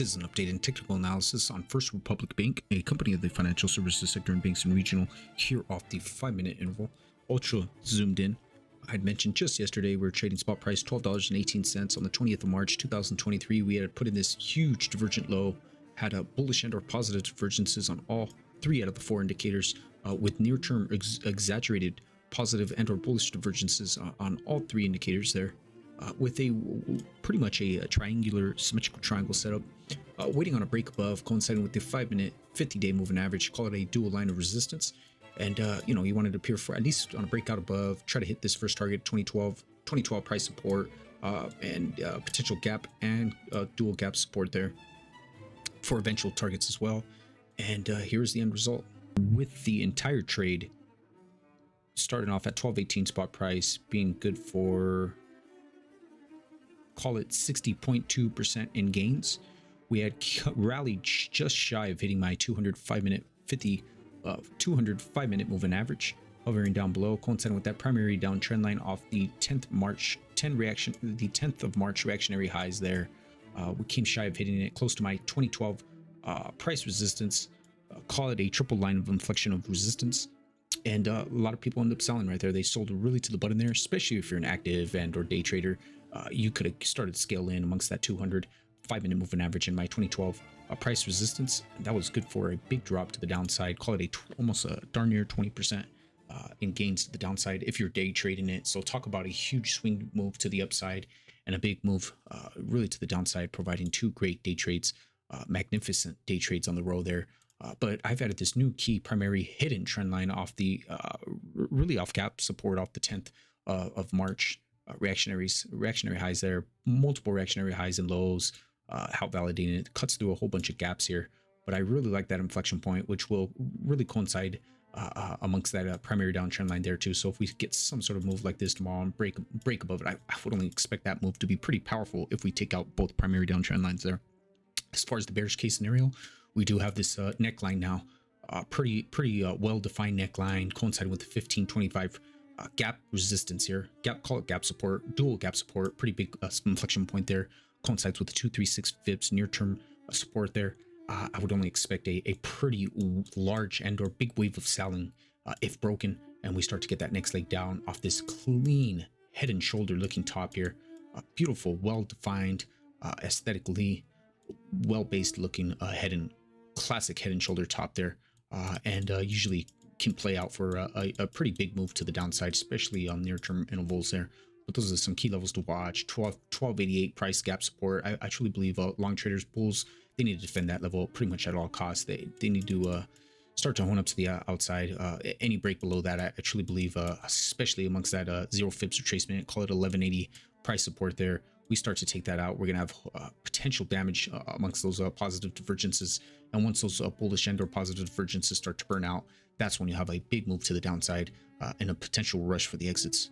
This is an update and technical analysis on First Republic Bank, a company of the financial services sector and banks and regional, here off the 5-minute interval, ultra zoomed in. I had mentioned just yesterday we were trading spot price $12.18 on the 20th of March 2023. We had put in this huge divergent low, had a bullish and or positive divergences on all 3 out of the 4 indicators, with near-term exaggerated positive and or bullish divergences on all 3 indicators there. With a pretty much a triangular symmetrical triangle setup, waiting on a break above, coinciding with the 5-minute 50-day moving average, call it a dual line of resistance. And you wanted to appear for at least on a breakout above, try to hit this first target 2012 price support, and potential gap and dual gap support there for eventual targets as well. And here's the end result. With the entire trade starting off at 12.18 spot price, being good for, call it 60.2% in gains. We had rallied just shy of hitting my 205-minute moving average, hovering down below, coinciding with that primary downtrend line off the 10th of March reactionary highs there. We came shy of hitting it close to my 2012 price resistance. Call it a triple line of inflection of resistance. And a lot of people end up selling right there. They sold really to the button there, especially if you're an active and or day trader. You could have started to scale in amongst that 200 5-minute moving average in my 2012 price resistance. That was good for a big drop to the downside. Call it almost a darn near 20% in gains to the downside if you're day trading it. So talk about a huge swing move to the upside and a big move really to the downside, providing 2 great day trades, magnificent day trades on the row there. But I've added this new key primary hidden trend line off the really off gap support off the 10th of March. Reactionary highs there, multiple reactionary highs and lows, how validating it cuts through a whole bunch of gaps here. But I really like that inflection point, which will really coincide amongst that primary downtrend line there too. So if we get some sort of move like this tomorrow and break above it, I would only expect that move to be pretty powerful if we take out both primary downtrend lines there. As far as the bearish case scenario, we do have this neckline now, pretty well-defined neckline, coinciding with the 1525 gap resistance here. Call it gap support, dual gap support, pretty big inflection point there, coincides with the 236 Fips near-term support there. I would only expect a pretty large and or big wave of selling if broken, and we start to get that next leg down off this clean head and shoulder looking top here. Beautiful, well-defined, aesthetically well-based looking classic head and shoulder top there, and usually can play out for a pretty big move to the downside, especially on near-term intervals there. But those are some key levels to watch. 1288 price gap support. I truly believe long traders, bulls, they need to defend that level pretty much at all costs. They need to start to hone up to the outside. Any break below that, I truly believe, especially amongst that 0 Fips retracement, call it 1180 price support there, we start to take that out. We're going to have potential damage amongst those positive divergences. And once those bullish and or positive divergences start to burn out, that's when you have a big move to the downside and a potential rush for the exits.